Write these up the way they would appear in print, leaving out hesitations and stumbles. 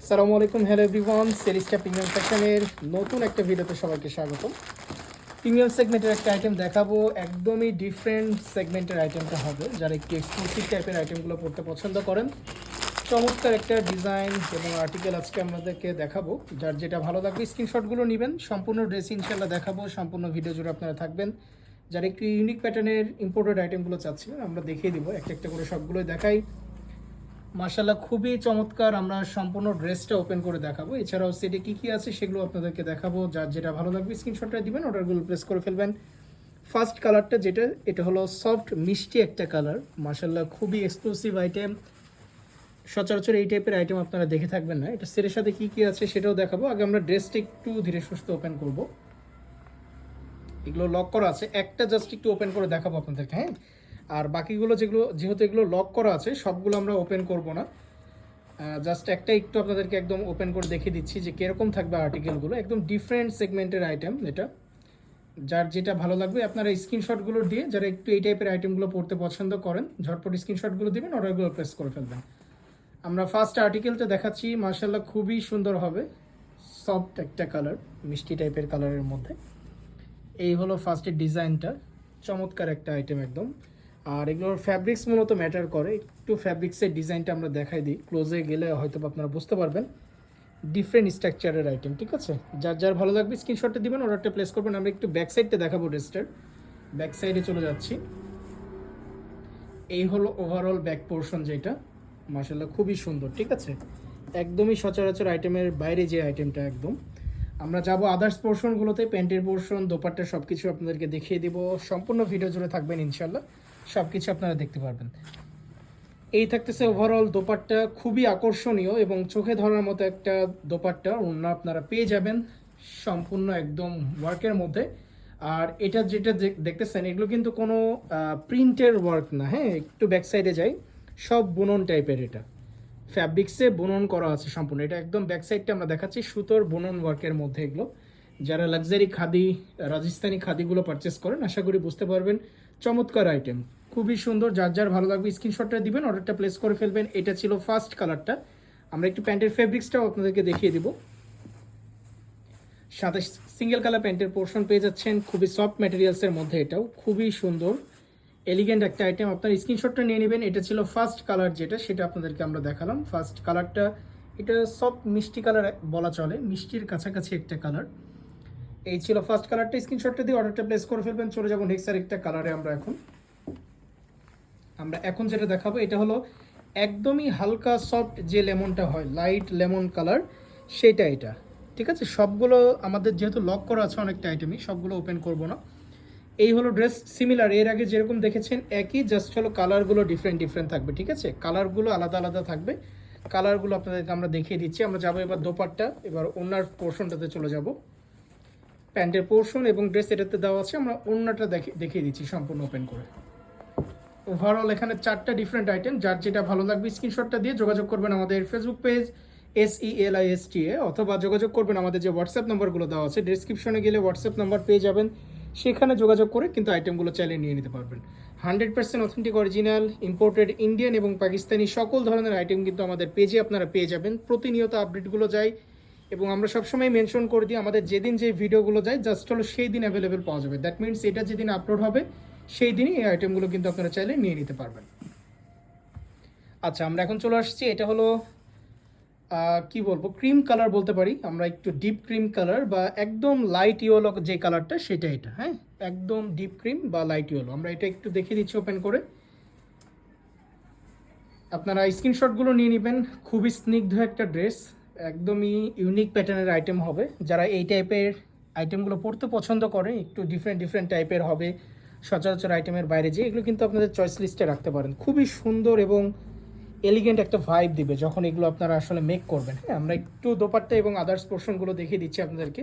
আসসালামু আলাইকুম, hello everyone, সেলিস্টা premium সেকশনের নতুন একটা ভিডিওতে সবাইকে স্বাগতম। প্রিমিয়াম সেগমেন্টের একটা আইটেম দেখাবো, একদমই ডিফারেন্ট সেগমেন্টের আইটেমটা হবে। যারা একটু এক্সক্লুসিভ টাইপের আইটেমগুলো পড়তে পছন্দ করেন, চমৎকার একটা ডিজাইন এবং আর্টিকেল আজকে আপনাদেরকে দেখাবো। যার যেটা ভালো লাগবে স্ক্রিনশটগুলো নেবেন। সম্পূর্ণ ড্রেস ইনশাল্লাহ দেখাবো, সম্পূর্ণ ভিডিও জুড়ে আপনারা থাকবেন। যারা একটু ইউনিক প্যাটার্নের ইম্পোর্টেড আইটেমগুলো চাচ্ছিলেন, আমরা দেখিয়ে দিব, একটা একটা করে সবগুলোই দেখাই। মাশাআল্লাহ খুবই চমৎকার। আমরা সম্পূর্ণ ড্রেসটা ওপেন করে দেখাবো, এছাড়াও সেটে কী কী আছে সেগুলো আপনাদেরকে দেখাবো। যার যেটা ভালো লাগবে স্ক্রিনশটটা দিবেন, অর্ডারগুলো প্লেস করে ফেলবেন। ফার্স্ট কালারটা যেটা, এটা হলো সফট মিষ্টি একটা কালার। মাশাআল্লাহ খুবই এক্সক্লুসিভ আইটেম, সচরাচর এই টাইপের আইটেম আপনারা দেখে থাকবেন না। এটা সেটের সাথে কী কী আছে সেটাও দেখাবো। আগে আমরা ড্রেসটা একটু ধীরে সুস্থ ওপেন করব। এগুলো লক করা আছে, একটা জাস্ট একটু ওপেন করে দেখাবো আপনাদেরকে, হ্যাঁ। আর বাকিগুলো যেগুলো, যেহেতু এগুলো লক করা আছে, সবগুলো আমরা ওপেন করব না। জাস্ট একটা একটু আপনাদেরকে একদম ওপেন করে দেখিয়ে দিচ্ছি যে কীরকম থাকবে আর্টিকেলগুলো। একদম ডিফারেন্ট সেগমেন্টের আইটেম এটা। যার যেটা ভালো লাগবে আপনারা স্ক্রিনশটগুলো দিয়ে, যারা একটু এই টাইপের আইটেমগুলো পড়তে পছন্দ করেন, ঝটপট স্ক্রিনশটগুলো দিবেন, অর্ডারগুলো প্লেস করে ফেলবেন। আমরা ফার্স্ট আর্টিকেলটা দেখাচ্ছি, মার্শাল্লাহ খুবই সুন্দর হবে। সফট একটা কালার, মিষ্টি টাইপের কালারের মধ্যে। এই হলো ফার্স্টের ডিজাইনটা, চমৎকার একটা আইটেম একদম। আর এগুলোর ফ্যাব্রিক্স মূলত ম্যাটার করে। একটু ফ্যাব্রিক্সের ডিজাইনটা আমরা দেখাই দিই, ক্লোজে গেলে হয়তো আপনারা বুঝতে পারবেন। ডিফারেন্ট স্ট্রাকচারের আইটেম, ঠিক আছে। যার যার ভালো লাগবে স্ক্রিনশটটা দিবেন, অর্ডারটা প্লেস করবেন। আমরা একটু ব্যাক সাইডটা দেখাবো ড্রেসটার। ব্যাক সাইডে চলে যাচ্ছি। এই হলো ওভারঅল ব্যাক পোর্শন, যেটা মাশাআল্লাহ খুবই সুন্দর, ঠিক আছে। একদমই সচরাচর আইটেমের বাইরে যে আইটেমটা একদম। আমরা যাব আদার্স পোর্শনগুলোতে, প্যান্টের পোর্শন, দোপাট্টা সব কিছু আপনাদেরকে দেখিয়ে দিব। সম্পূর্ণ ভিডিও জুড়ে থাকবেন ইনশাল্লাহ, সব কিছু আপনারা দেখতে পারবেন। এই থাকতেছে ওভারঅল দোপাট্টা, খুবই আকর্ষণীয় এবং চোখে ধরার মতো একটা দোপাট্টা। ওড়না আপনারা পেয়ে যাবেন সম্পূর্ণ একদম ওয়ার্কের মধ্যে। আর এটা যেটা দেখতেছেন, এগুলো কিন্তু কোনো প্রিন্টের ওয়ার্ক না, হ্যাঁ। একটু ব্যাক সাইডে যাই, সব বুনন টাইপের। এটা ফ্যাব্রিক্সে বুনন করা আছে সম্পূর্ণ। এটা একদম ব্যাক সাইডটা আমরা দেখাচ্ছি, সুতোর বুনন ওয়ার্কের মধ্যে এগুলো। যারা লাক্সারি খাদি, রাজস্থানি খাদিগুলো পারচেস করেন, আশা করি বুঝতে পারবেন। চমৎকার আইটেম, খুবই সুন্দর। যার যার ভালো লাগবে স্ক্রিনশটটা দিবেন, অর্ডারটা প্লেস করে ফেলবেন। এটা ছিল ফার্স্ট কালারটা। আমরা একটু প্যান্টের ফেব্রিক্সটাও আপনাদেরকে দেখিয়ে দিব। সাথে সিঙ্গেল কালার প্যান্টের পোর্শন পেয়ে যাচ্ছেন, খুবই সফট ম্যাটেরিয়ালসের মধ্যে। এটাও খুবই সুন্দর এলিগেন্ট একটা আইটেম। আপনার স্ক্রিনশটটা নিয়ে নেবেন। এটা ছিল ফার্স্ট কালার যেটা, সেটা আপনাদেরকে আমরা দেখালাম। ফার্স্ট কালারটা এটা সফট মিষ্টি কালার বলা চলে, মিষ্টির কাছাকাছি একটা কালার। এই ছিল ফার্স্ট কালারটা। স্ক্রিনশটটা দিয়ে অর্ডারটা প্লেস করে ফেলবেন। চলে যাবো নেক্সট আরেকটা কালারে। আমরা এখন যেটা দেখাবো, এটা হলো একদমই হালকা সফট যে লেমনটা হয়, লাইট লেমন কালার, সেটা এটা, ঠিক আছে। সবগুলো আমাদের যেহেতু লক করা আছে অনেকটা আইটেমই, সবগুলো ওপেন করব না। এই হলো ড্রেস, সিমিলার এর আগে যেরকম দেখেছেন একই, জাস্ট হলো কালারগুলো ডিফারেন্ট ডিফারেন্ট থাকবে, ঠিক আছে। কালারগুলো আলাদা আলাদা থাকবে। কালারগুলো আপনাদেরকে আমরা দেখিয়ে দিচ্ছি। আমরা যাবো এবার দোপাট্টা, এবার ওনার পোর্শনটাতে চলে যাব। প্যান্টের পোর্শন এবং ড্রেস এটাতে দেওয়া আছে, আমরা ওনাটা দেখিয়ে দিচ্ছি সম্পূর্ণ ওপেন করে। ওভারঅল এখানে চারটা ডিফারেন্ট আইটেম। যার যেটা ভালো লাগবে স্ক্রিনশটটা দিয়ে যোগাযোগ করবেন আমাদের ফেসবুক পেজ SELISTA, অথবা যোগাযোগ করবেন আমাদের যে হোয়াটসঅ্যাপ নাম্বারগুলো দেওয়া আছে, ডিসক্রিপশনে গেলে হোয়াটসঅ্যাপ নাম্বার পেয়ে যাবেন। সেখানে যোগাযোগ করে কিন্তু আইটেমগুলো চালিয়ে নিয়ে নিতে পারবেন। 100% অথেন্টিক, অরিজিনাল, ইম্পোর্টেড, ইন্ডিয়ান এবং পাকিস্তানি সকল ধরনের আইটেম কিন্তু আমাদের পেজে আপনারা পেয়ে যাবেন। প্রতিনিয়ত আপডেটগুলো যায় এবং আমরা সবসময় মেনশন করে দিই আমাদের যেদিন যে ভিডিওগুলো যায় জাস্ট হলো সেই দিন অ্যাভেলেবেল পাওয়া যাবে। দ্যাট মিনস এটা যেদিন আপলোড হবে সেই দিনই এই আইটেমগুলো কিন্তু আপনারা চাইলে নিয়ে নিতে পারবেন। আচ্ছা, আমরা এখন চলে আসছি। এটা হলো কি বলবো, ক্রিম কালার বলতে পারি আমরা, একটু ডিপ ক্রিম কালার বা একদম লাইট ইয়েলো যে কালারটা, সেটা এটা, হ্যাঁ। একদম ডিপ ক্রিম বা লাইট ইয়েলো। আমরা এটা একটু দেখিয়ে দিচ্ছি ওপেন করে। আপনারা স্ক্রিনশটগুলো নিয়ে নেবেন। খুবই স্নিগ্ধ একটা ড্রেস, একদমই ইউনিক প্যাটার্নের আইটেম হবে। যারা এই টাইপের আইটেমগুলো পড়তে পছন্দ করে, একটু ডিফারেন্ট ডিফারেন্ট টাইপের হবে সচরাচর আইটেমের বাইরে, যে এগুলো কিন্তু আপনাদের চয়েস লিস্টে রাখতে পারেন। খুবই সুন্দর এবং এলিগেন্ট একটা ভাইব দিবে যখন এগুলো আপনারা আসলে মেক করবেন, হ্যাঁ। আমরা একটু দোপাট্টা এবং আদার্স পোর্শনগুলো দেখিয়ে দিচ্ছি আপনাদেরকে।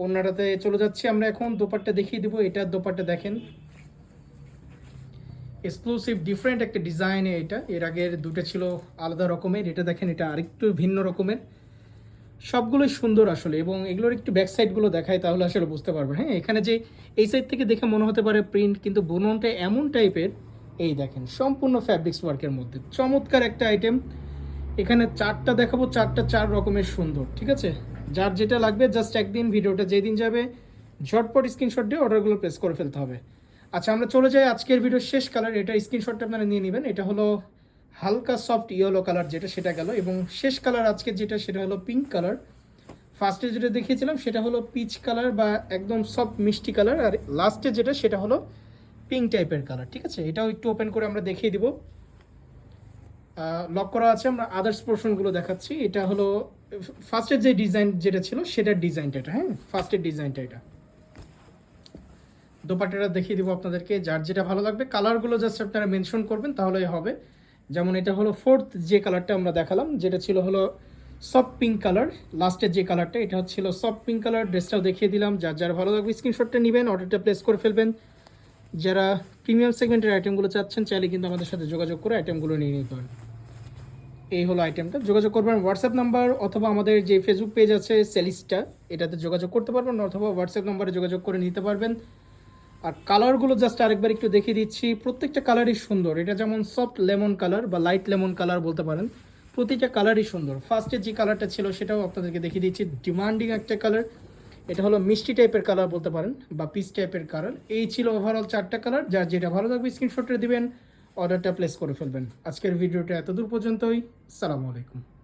ওনাটাতে চলে যাচ্ছি আমরা এখন, দোপাট্টা দেখিয়ে দিব। এটার দোপাট্টা দেখেন, এক্সক্লুসিভ ডিফারেন্ট একটা ডিজাইনে। এটা এর আগের দুটো ছিল আলাদা রকমের, এটা দেখেন এটা আরেকটু ভিন্ন রকমের। সবগুলোই সুন্দর আসলে, এবং এগুলোর একটু ব্যাক সাইডগুলো দেখায় তাহলে আসলে বুঝতে পারবেন, হ্যাঁ। এখানে যে এই সাইড থেকে দেখে মনে হতে পারে প্রিন্ট, কিন্তু বুননটা এমন টাইপের। এই দেখেন সম্পূর্ণ ফ্যাব্রিক্স ওয়ার্কের মধ্যে চমৎকার একটা আইটেম। এখানে চারটা দেখাবো, চারটা চার রকমের সুন্দর, ঠিক আছে? যার যেটা লাগবে জাস্ট একদিন ভিডিওটা যেদিন যাবে ঝটপট স্ক্রিনশট দিয়ে অর্ডারগুলো প্লেস করে ফেলতে হবে। আচ্ছা, আমরা চলে যাই আজকের ভিডিওর শেষ কালার। এটা স্ক্রিনশটটা আপনারা নিয়ে নেবেন। এটা হলো হালকা সফট ইয়েলো কালার, যেটা সেটা গেল। এবং শেষ কালার আজকে যেটা, সেটা হলো পিঙ্ক কালার। ফার্স্টে যেটা দেখিয়েছিলাম সেটা হলো পিচ কালার বা একদম সফট মিষ্টি কালার, আর লাস্টে যেটা সেটা হলো পিঙ্ক টাইপের কালার, ঠিক আছে? এটাও একটু ওপেন করে আমরা দেখিয়ে দিব। লক করা আছে, আমরা আদার্স পোর্শনগুলো দেখাচ্ছি। এটা হলো ফার্স্টের যে ডিজাইন যেটা ছিল সেটার ডিজাইনটা এটা, হ্যাঁ, ফার্স্টের ডিজাইনটা এটা। দোপাট্টাটা দেখিয়ে দিব আপনাদেরকে। যার যেটা ভালো লাগবে কালারগুলো জাস্ট আপনারা মেনশন করবেন তাহলেই হবে। যেমন এটা হলো ফোর্থ যে কালারটা আমরা দেখালাম, যেটা ছিল হলো সফট পিঙ্ক কালার। লাস্টের যে কালারটা এটা হচ্ছিল সফট পিঙ্ক কালার। ড্রেসটাও দেখিয়ে দিলাম। যার যার ভালো লাগবে স্ক্রিনশটটা নেবেন, অর্ডারটা প্লেস করে ফেলবেন। যারা প্রিমিয়াম সেগমেন্টের আইটেমগুলো চাচ্ছেন চাইলে কিন্তু আমাদের সাথে যোগাযোগ করে আইটেমগুলো নিয়ে নিতে পারেন। এই হলো আইটেমটা। যোগাযোগ করবেন হোয়াটসঅ্যাপ নাম্বার অথবা আমাদের যে ফেসবুক পেজ আছে সেলিস্টা, এটাতে যোগাযোগ করতে পারবেন, অথবা হোয়াটসঅ্যাপ নাম্বারে যোগাযোগ করে নিতে পারবেন। আর কালারগুলো জাস্ট আরেকবার একটু দেখিয়ে দিচ্ছি। প্রত্যেকটা কালারই সুন্দর। এটা যেমন সফট লেমন কালার বা লাইট লেমন কালার বলতে পারেন, প্রতিটা কালারই সুন্দর। ফার্স্টে যে কালারটা ছিল সেটাও আপনাদেরকে দেখিয়ে দিচ্ছি, ডিমান্ডিং একটা কালার। এটা হলো মিষ্টি টাইপের কালার বলতে পারেন বা পিচ টাইপের কালার। এই ছিল ওভারঅল চারটা কালার। যার যেটা ভালো লাগবে স্ক্রিনশটে দিবেন, অর্ডারটা প্লেস করে ফেলবেন। আজকের ভিডিওটা এতদূর পর্যন্তই। আসসালামু আলাইকুম।